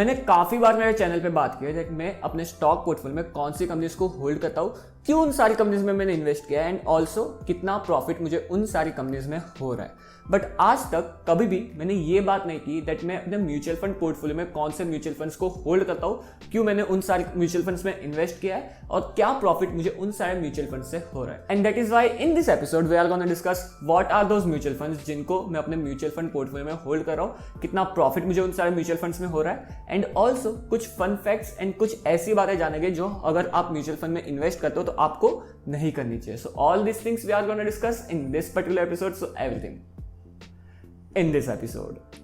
मैंने काफी बार मेरे चैनल पे बात की है कि मैं अपने स्टॉक पोर्टफोलियो में कौन सी कंपनीज को होल्ड करता हूँ, क्यों उन सारी कंपनीज में मैंने इन्वेस्ट किया है एंड ऑल्सो कितना प्रॉफिट मुझे उन सारी कंपनीज में हो रहा है। बट आज तक कभी भी मैंने ये बात नहीं की दैट मैं अपने म्यूचुअल फंड पोर्टफोलियो में कौन से म्यूचुअल फंड्स को होल्ड करता हूँ, क्यों मैंने उन सारे म्यूचुअल फंड्स में इन्वेस्ट किया है और क्या प्रॉफिट मुझे उन सारे म्यूचुअल फंड से हो रहा है। And that is why in this episode we are gonna discuss what are those mutual funds जिनको मैं अपने म्यूचुअल फंड पोर्टफोलियो में होल्ड कर रहा हूँ, कितना प्रॉफिट मुझे उन सारे म्यूचुअल फंड्स में हो रहा है एंड ऑल्सो कुछ फन फैक्ट्स एंड कुछ ऐसी बातें जानेंगे जो अगर आप म्यूचुअल फंड में इन्वेस्ट करते हो तो आपको नहीं करनी चाहिए। So all this things we are gonna discuss in this particular episode, so everything in this episode.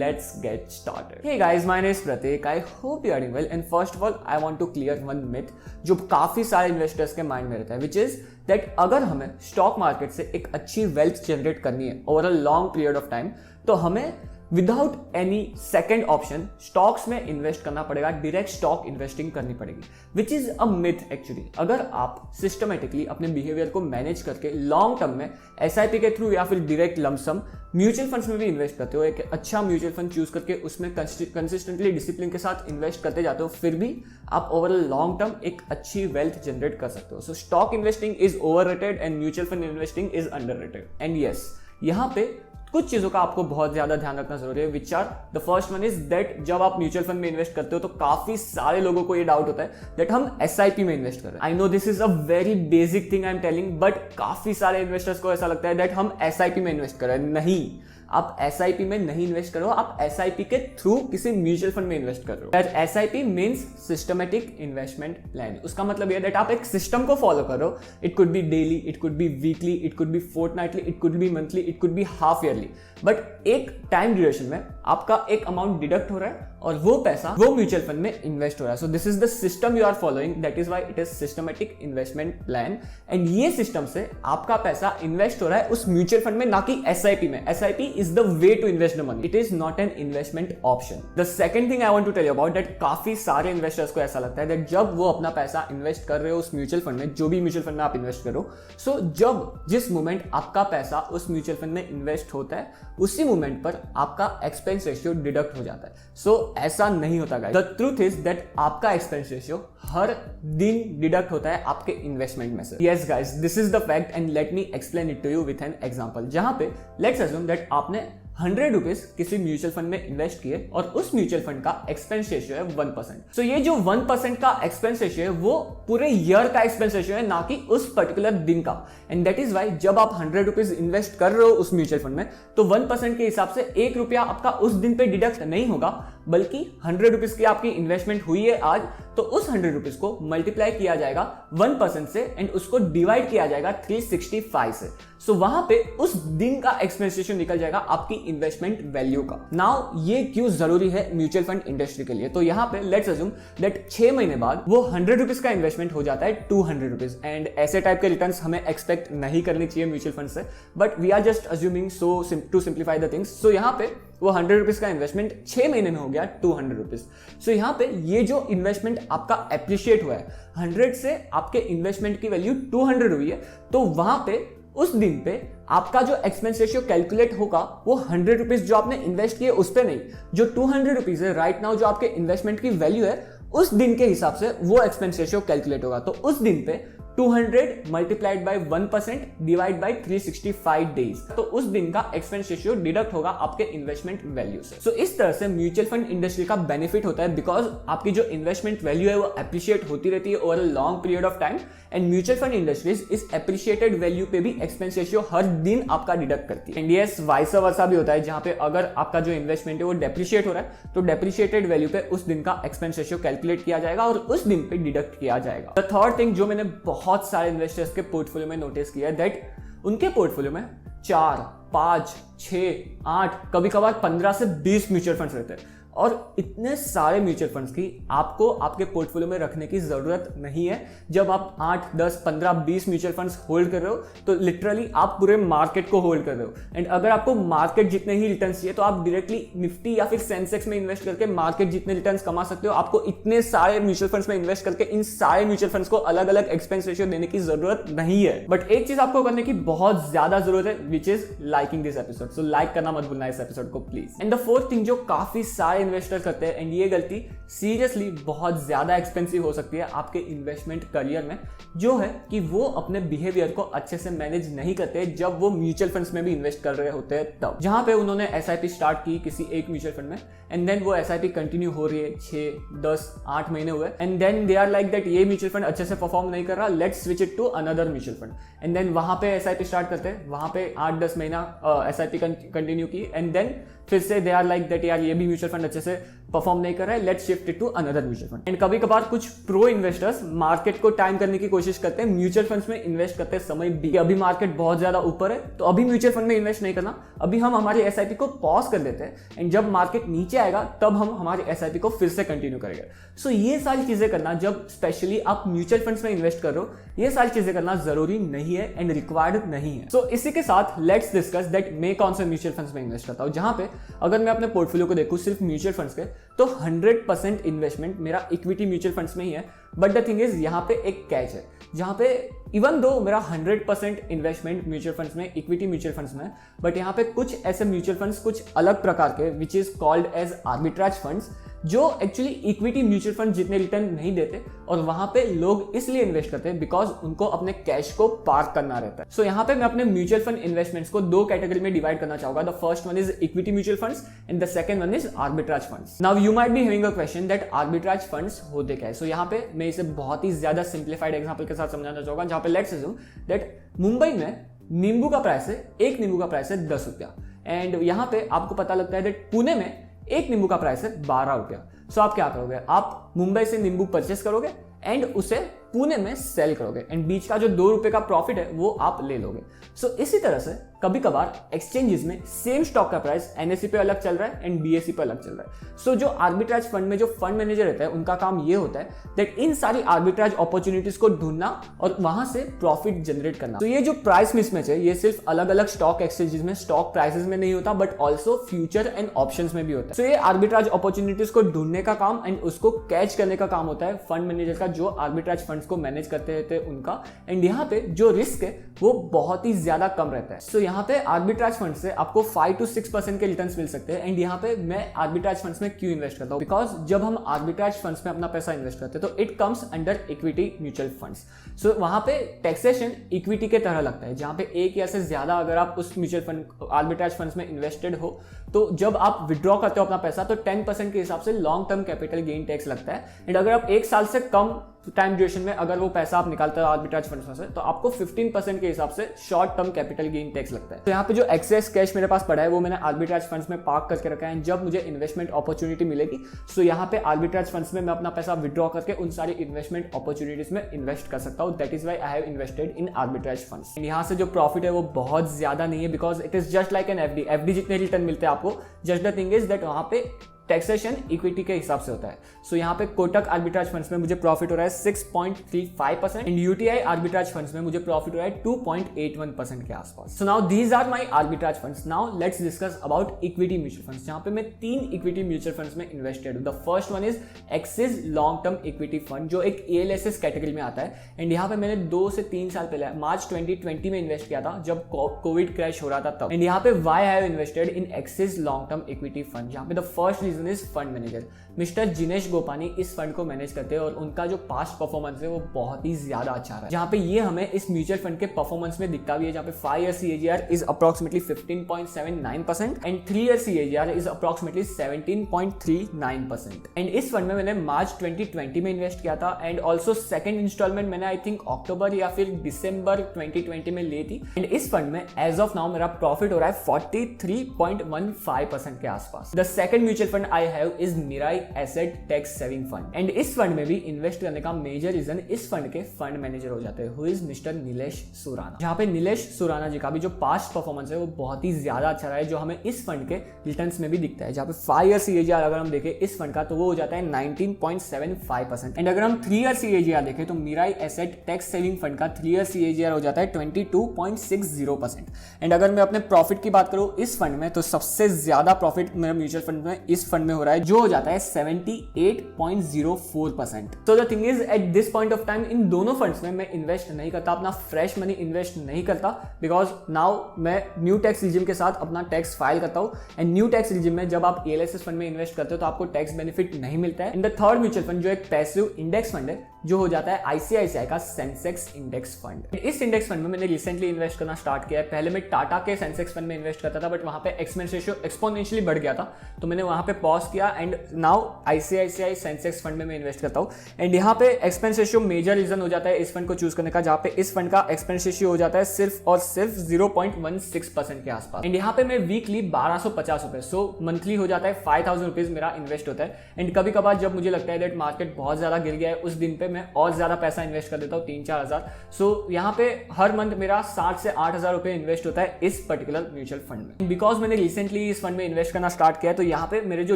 Let's get started. Hey guys, my name is Pratik. I hope you are doing well. And first of all, I want to clear one myth जो काफी सारे investors के mind में रहता है, which is that अगर हमें stock market से एक अच्छी वेल्थ जनरेट करनी है over a long period of time तो हमें without any second option stocks में इन्वेस्ट करना पड़ेगा, डायरेक्ट स्टॉक इन्वेस्टिंग करनी पड़ेगी, which is a myth actually. अगर आप सिस्टमेटिकली अपने बिहेवियर को मैनेज करके लॉन्ग टर्म में एसआईपी के थ्रू या फिर डायरेक्ट लमसम म्यूचुअल फंड्स में भी इन्वेस्ट करते हो, एक अच्छा म्यूचुअल फंड चूज करके उसमें कंसिस्टेंटली डिसिप्लिन के साथ इन्वेस्ट करते जाते हो, फिर भी आप ओवर लॉन्ग टर्म एक अच्छी वेल्थ जनरेट कर सकते हो। सो stock investing is overrated and mutual fund investing is underrated. And yes, यहाँ पे कुछ चीजों का आपको बहुत ज्यादा ध्यान रखना जरूरी है, which are the first one is that जब आप म्यूचुअल फंड में इन्वेस्ट करते हो तो काफी सारे लोगों को ये डाउट होता है दैट हम एसआईपी में इन्वेस्ट कर रहे हैं। I know this is a very basic thing I am telling, but काफी सारे इन्वेस्टर्स को ऐसा लगता है दैट हम एसआईपी में इन्वेस्ट कर रहे हैं। नहीं, आप एसआईपी में नहीं इन्वेस्ट करो, आप एसआईपी के थ्रू किसी म्यूचुअल फंड में इन्वेस्ट कर रहे हो। SIP means systematic investment plan. उसका मतलब यह है दैट आप एक सिस्टम को फॉलो करो। It could be daily, it could be weekly, it could be fortnightly, it could be monthly, it could be half yearly, but एक टाइम ड्यूरेशन में आपका एक अमाउंट डिडक्ट हो रहा है और वो पैसा वो म्यूचुअल फंड में इन्वेस्ट हो रहा है। So this is the system you are following, that is why it is systematic investment plan. And ये सिस्टम से आपका पैसा इन्वेस्ट हो रहा है उस म्यूचुअल फंड में, ना कि एसआईपी में। SIP is the way to invest the money, it is not an investment option. The second thing I want to tell you about that काफी सारे इन्वेस्टर्स को ऐसा लगता है दैट जब वो अपना पैसा इन्वेस्ट कर रहे हो उस म्यूचुअल फंड में, जो भी म्यूचुअल फंड में आप इन्वेस्ट करो, सो जब जिस मोमेंट आपका पैसा उस म्यूचुअल फंड में इन्वेस्ट होता है उसी मोमेंट पर आपका एक्सपेंस रेशियो डिडक्ट हो जाता है। सो ऐसा नहीं होता guys. The truth is that आपका एक्सपेंस रेशियो हर दिन डिडक्ट होता है आपके इन्वेस्टमेंट में से। Yes guys, this is the fact and let me explain it to you with an example. जहां पे लेट्स अज्यूम दैट आपने 100 रुपीज किसी म्यूचुअल फंड में इन्वेस्ट किए और उस म्यूचुअल फंड का एक्सपेंस रेशियो है 1%। सो ये जो 1% का एक्सपेंस रेशियो है वो पूरे ईयर का एक्सपेंस रेशियो है, ना कि उस पर्टिकुलर दिन का। एंड दैट इज वाई जब आप 100 रुपीज इन्वेस्ट कर रहे हो उस म्यूचुअल फंड में तो 1% के हिसाब से 1 रुपया आपका उस दिन पे डिडक्ट नहीं होगा, बल्कि 100 रुपीज की आपकी इन्वेस्टमेंट हुई है आज, तो उस 100 रुपीज को मल्टीप्लाई किया जाएगा 1% से एंड उसको डिवाइड किया जाएगा 365 से। सो वहां पे उस दिन का एक्सपेंस रेशियो निकल जाएगा आपकी इन्वेस्टमेंट वैल्यू का। नाउ ये क्यों जरूरी है म्यूचुअल फंड इंडस्ट्री के लिए? तो यहाँ पे लेट्स अज्यूम दैट 6 महीने बाद वो 100 रुपीज का इन्वेस्टमेंट हो जाता है 200 रुपीज, एंड ऐसे टाइप के रिटर्न्स हमें एक्सपेक्ट नहीं करनी चाहिए म्यूचुअल फंड से, but we are just assuming so to simplify the things. So यहाँ पे वो 100 रुपीज का इन्वेस्टमेंट 6 महीने में हो गया 200 रुपीज। सो यहाँ पे ये जो इन्वेस्टमेंट आपका एप्रिशिएट हुआ है, 100 से आपके इन्वेस्टमेंट की वैल्यू 200 हुई है, तो वहां पे उस दिन पे आपका जो एक्सपेंस रेशियो कैलकुलेट होगा वो 100 रुपीज जो आपने इन्वेस्ट किए उस पे नहीं, जो 200 रुपीज है राइट नाउ जो आपके इन्वेस्टमेंट की वैल्यू है उस दिन के हिसाब से वो एक्सपेंस रेशियो कैलकुलेट होगा। तो उस दिन पे 200 multiplied by 1% divide by 365 days, तो उस दिन का एक्सपेंस रेशियो डिडक्ट होगा आपके इन्वेस्टमेंट वैल्यू से। सो इस तरह से म्यूचुअल फंड इंडस्ट्री का बेनिफिट होता है बिकॉज आपकी जो इन्वेस्टमेंट वैल्यू है वो अप्रिशिएट होती रहती है over a long period of time, and mutual fund industries इस अप्रिशिएटेड वैल्यू पे भी एक्सपेंस रेशियो हर दिन आपका डिडक्ट करती है। एंड यस, वाइस वर्सा भी होता है, जहां पे अगर आपका जो इन्वेस्टमेंट है वो डेप्रिशिएट हो रहा है तो डेप्रिशिएटेड वैल्यू पे उस दिन का एक्सपेंस रेशियो कैलकुलेट किया जाएगा और उस दिन पे डिडक्ट किया जाएगा। द थर्ड थिंग जो मैंने बहुत सारे इन्वेस्टर्स के पोर्टफोलियो में नोटिस किया है दैट उनके पोर्टफोलियो में 4, 5, 6, 8, कभी कभार 15 से 20 म्यूचुअल फंड्स रहते हैं, और इतने सारे म्यूचुअल फंड्स की आपको आपके पोर्टफोलियो में रखने की जरूरत नहीं है। जब आप 8, 10, 15, 20 म्यूचुअल फंड्स होल्ड कर रहे हो तो लिटरली आप पूरे मार्केट को होल्ड कर रहे हो, एंड अगर आपको मार्केट जितने ही रिटर्न चाहिए तो आप डायरेक्टली निफ्टी या फिर सेंसेक्स में इन्वेस्ट करके मार्केट जितने रिटर्न कमा सकते हो। आपको इतने सारे म्यूचुअल फंड्स में इन्वेस्ट करके इन सारे म्यूचुअल फंड्स को अलग अलग एक्सपेंस रेशियो देने की जरूरत नहीं है। बट एक चीज आपको करने की बहुत ज्यादा जरूरत है, which is liking this episode. So like करना मत भूलना इस एपिसोड को please. And the fourth thing जो काफी सारे इन्वेस्टर करते हैं एंड ये गलती सीरियसली बहुत ज़्यादा एक्सपेंसिव हो सकती है आपके इन्वेस्टमेंट करियर में, जो है कि वो अपने बिहेवियर को अच्छे से मैनेज नहीं करते जब वो म्यूचुअल फंड्स में भी इन्वेस्ट कर रहे होते हैं तब। जहाँ पे उन्होंने SIP स्टार्ट की किसी एक म्यूचुअल फंड में एंड देन वो SIP कंटिन्यू हो रही है 6, 10, 8 महीने हुए and then they are like that ये म्यूचुअल फंड अच्छे से परफॉर्म नहीं कर रहा, let's switch it to another mutual fund and then वहाँ पे SIP स्टार्ट करते हैं, वहाँ पे 8-10 महीना SIP कंटिन्यू की एंड देन फिर से दे आर लाइक दैट यार ये भी म्यूचुअल फंड अच्छे से परफॉर्म नहीं कर रहा है, let's shift it to another mutual fund. And कभी कभार कुछ प्रो इन्वेस्टर्स मार्केट को टाइम करने की कोशिश करते हैं म्यूचुअल फंड्स में इन्वेस्ट करते समय भी, अभी मार्केट बहुत ज्यादा ऊपर है तो अभी म्यूचुअल फंड में इन्वेस्ट नहीं करना, अभी हम हमारी SIP को पॉज कर देते हैं एंड जब मार्केट नीचे आएगा तब हम हमारी SIP को फिर से कंटिन्यू करेंगे। सो ये सारी चीजें करना, जब स्पेशली आप म्यूचुअल फंड्स में इन्वेस्ट कर रहे हो, ये सारी चीजें करना जरूरी नहीं है एंड रिक्वायर्ड नहीं है। सो इसी के साथ लेट्स डिस्कस दैट मैं कौन से म्यूचुअल फंड्स में इन्वेस्ट करता हूं, जहां पे अगर मैं अपने पोर्टफोलियो को देखूं सिर्फ म्यूचुअल फंड्स के तो 100% इन्वेस्टमेंट मेरा इक्विटी म्यूचुअल फंड्स में ही है। बट द थिंग इज यहाँ पे एक कैच है, जहाँ पे इवन दो मेरा 100% इन्वेस्टमेंट म्यूचुअल फंड्स में, इक्विटी म्यूचुअल फंड्स में, बट यहाँ पे कुछ ऐसे म्यूचुअल फंड्स कुछ अलग प्रकार के which is called as arbitrage funds, जो एक्चुअली इक्विटी म्यूचुअल फंड जितने रिटर्न नहीं देते और वहां पे लोग इसलिए इन्वेस्ट करते हैं बिकॉज उनको अपने कैश को पार्क करना रहता है। सो यहाँ पे मैं अपने म्यूचुअल फंड इन्वेस्टमेंट्स को 2 कैटेगरी में डिवाइड करना चाहूंगा। The first one is equity mutual funds and the second one is arbitrage funds. Now you might be having a question that arbitrage funds होते क्या है। सो यहाँ पे मैं इसे बहुत ही ज्यादा सिंप्लीफाइड एग्जांपल के साथ समझाना चाहूंगा, जहां पे लेट्स अज्यूम दैट मुंबई में नींबू का प्राइस है, एक नींबू का प्राइस है 10 रुपया एंड यहाँ पे आपको पता लगता है दैट पुणे में एक नींबू का प्राइस है 12 रुपया। सो आप क्या करोगे, आप मुंबई से नींबू परचेस करोगे एंड उसे पुणे में सेल करोगे एंड बीच का जो 2 रुपए का प्रॉफिट है वो आप ले लोगे। सो इसी तरह से कभी कभार एक्सचेंजेस में सेम स्टॉक का प्राइस NSE पे अलग चल रहा है एंड BSE पे अलग चल रहा है। सो जो आर्बिट्राज फंड में जो फंड मैनेजर रहता है उनका काम ये होता है दैट इन सारी आर्बिट्राज अपॉर्चुनिटीज को ढूंढना और वहां से प्रॉफिट जनरेट करना। तो ये जो प्राइस मिसमैच है ये सिर्फ अलग अलग स्टॉक एक्सचेंजेस में, स्टॉक प्राइसेस में नहीं होता but also future and options में भी होता है। सो ये आर्बिट्राज अपॉर्चुनिटीज को ढूंढने का काम एंड उसको कैच करने का काम होता है फंड मैनेजर का, जो आर्बिट्राज फंड्स को मैनेज करते रहते हैं उनका। एंड यहाँ पे जो रिस्क है वो बहुत ही ज्यादा कम रहता है। सो यहाँ पे आर्बिट्राज फंड से आपको 5 to 6% के रिटर्न्स मिल सकते हैं। एंड यहाँ पे मैं आर्बिट्राज फंड्स में क्यों इन्वेस्ट करता हूँ, बिकॉज जब हम आर्बिट्राज फंड्स में अपना पैसा इन्वेस्ट करते हैं तो it comes under equity mutual funds. So वहां पे टैक्सेशन इक्विटी के तरह लगता है, जहां पे एक या से ज्यादा अगर आप उस म्यूचुअल फंड आर्बिट्राज फंड्स में इन्वेस्टेड हो तो जब आप विड्रॉ करते हो अपना पैसा तो 10% के हिसाब से long term capital gain tax लगता है। एंड अगर आप 1 साल से कम टाइम ड्यूरेशन में अगर वो पैसा आप निकालते हो आर्बिट्राज फंड्स में से तो आपको 15% के हिसाब से short term capital gain tax लगता है। तो यहाँ पे जो एक्सेस कैश मेरे पास पड़ा है वो मैंने आर्बिट्राज फंड्स में पार्क करके रखा है। जब मुझे इन्वेस्टमेंट अपॉर्चुनिटी मिलेगी सो यहाँ पे आर्बिट्राज फंड्स में मैं अपना पैसा विड्रॉ करके उन सारी इन्वेस्टमेंट अपॉर्चुनिटीज में इन्वेस्ट कर सकता हूँ। That is why I have invested in arbitrage funds. यहाँ से जो प्रॉफिट है वो बहुत ज्यादा नहीं है because it is just like an FD जितने रिटर्न मिलते हैं आपको, just the thing is that वहां पे टैक्सेशन इक्विटी के हिसाब से होता है। सो यहाँ पे कोटक आर्बिट्राज फंड्स में मुझे प्रॉफिट हो रहा है 6.35% एंड यूटीआई आर्बिट्राज फंड्स में मुझे प्रॉफिट हो रहा है 2.81% के आसपास। So now these are my arbitrage funds. Now let's discuss about equity mutual funds, जहाँ पे मैं 3 इक्विटी म्यूचुअल फंड्स में इन्वेस्टेड हूँ। The first one is Axis long term equity fund, जो एक ALSS कैटेगरी में आता है। एंड यहाँ पे मैंने 2 से 3 साल पहले मार्च 2020 में इन्वेस्ट किया था जब कोविड क्रैश हो रहा था तब। एंड यहाँ पे why have invested in Axis long term equity fund, यहाँ पे the first reason is fund manager mister Jinesh Gopani इस फंड को मैनेज करते हैं और उनका जो पास्ट परफॉर्मेंस है वो बहुत ही ज्यादा अच्छा रहा है। जहाँ पे ये हमें इस म्यूचुअल फंड के परफॉर्मेंस में दिखता भी है, जहाँ पे 5 year CAGR is approximately 15.79% and 3 year CAGR is approximately 17.39%। And इस फंड में मैंने मार्च 2020 में इन्वेस्ट किया था एंड ऑल्सो सेकंड इंस्टॉलमेंट मैंने आई थिंक अक्टूबर या फिर दिसंबर 2020 में ली थी। एंड इस फंड में एज ऑफ नाउ मेरा प्रॉफिट हो रहा है 43.15% के आसपास। The second mutual fund I have is Mirae Asset tax saving fund and इस फंड में भी इन्वेस्ट करने का मेजर रीजन इस फंड के फंड मैनेजर हो जाते हैं, who is mister Nilesh Surana. जहां पे नीलेश सुराना जी का भी जो पास्ट परफॉर्मेंस है वो बहुत ही ज्यादा अच्छा रहा है, जो हमें इस फंड के रिटर्न्स में भी दिखता है। जहां पे 5 year CAGR अगर हम देखें इस फंड का तो वो हो जाता है 19.75% एंड अगर हम 3 year CAGR देखें तो Mirae Asset tax saving fund का 3 year CAGR हो जाता है 22.60%। एंड अगर मैं अपने प्रॉफिट की बात करूं इस फंड में तो सबसे ज्यादा प्रॉफिट मेरे म्यूचुअल फंड में इस फंड में हो रहा है जो हो जाता है 78.04%। तो the thing is at this point of time in दोनों फंड्स में मैं इन्वेस्ट नहीं करता, अपना फ्रेश मनी इन्वेस्ट नहीं करता, बिकॉज नाउ मैं न्यू टैक्स रिजिम के साथ अपना टैक्स फाइल करता हूँ। एंड न्यू टैक्स रिजिम में जब आप ALSS फंड में इन्वेस्ट करते हो तो आपको टैक्स बेनिफिट नहीं मिलता है। In the third mutual fund जो एक पैसिव इंडेक्स फंड है जो हो जाता है ICICI का सेंसेक्स इंडेक्स फंड। इस इंडेक्स फंड में मैंने रिसेंटली इन्वेस्ट करना स्टार्ट किया है। पहले मैं टाटा के सेंसेक्स फंड में इन्वेस्ट करता था, बट वहां पे एक्सपेंस रेशियो एक्सपोनेंशियली बढ़ गया था, तो मैंने वहां पे पॉज किया and now ICICI Sensex fund में मैं इन्वेस्ट करता हूं। एंड यहाँ पे एक्सपेंस रेशियो मेजर रीजन हो जाता है इस फंड को चूज करने का, जहाँ पे इस फंड का एक्सपेंस रेशियो हो जाता है सिर्फ और सिर्फ 0.16% के आसपास। एंड यहाँ पे मैं वीकली 1250 रुपए, सो मंथली हो जाता है 5000 रुपीज मेरा इन्वेस्ट होता है। एंड कभी कभार जब मुझे लगता है दैट मार्केट बहुत ज्यादा गिर गया है, उस दिन पे मैं और ज्यादा पैसा इन्वेस्ट कर देता हूँ, 3-4 हजार। सो यहाँ पे हर मंथ मेरा 7 से 8 हजार रुपए इन्वेस्ट होता है इस पर्टिकुलर म्यूचुअल फंड में। बिकॉज मैंने रिसेंटली इस फंड में इन्वेस्ट करना स्टार्ट किया है, तो यहाँ पे मेरे जो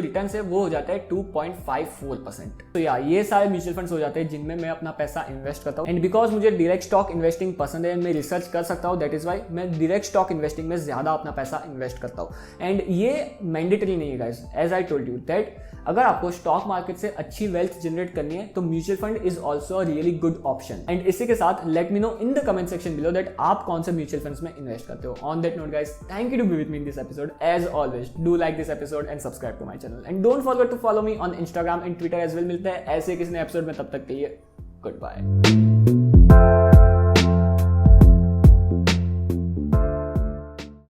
रिटर्न है वो हो जाता है 2.54%। तो ये सारे म्यूचुअल फंड्स हो जाते हैं जिनमें मैं अपना पैसा इन्वेस्ट करता हूँ। एंड बिकॉज मुझे डायरेक्ट स्टॉक इन्वेस्टिंग पसंद है, मैं रिसर्च कर सकता हूँ, दैट इज वाई मैं डायरेक्ट स्टॉक इन्वेस्टिंग में ज्यादा अपना पैसा इन्वेस्ट करता हूँ। एंड ये मैंडेटरी नहीं है guys, as I told you that अगर आपको स्टॉक मार्केट से अच्छी वेल्थ जनरेट करनी है तो mutual fund is also a really good option. And इसी के साथ let me know in the comment section below that आप कौन से म्यूचुअल फंड्स में इन्वेस्ट करते हो। On that note guys, thank you to be with me in this episode. As always do like this episode and subscribe to my channel and don't forget to follow me on Instagram and Twitter as well. मिलते हैं ऐसे किसी नए episode में, तब तक के लिए गुड बाय।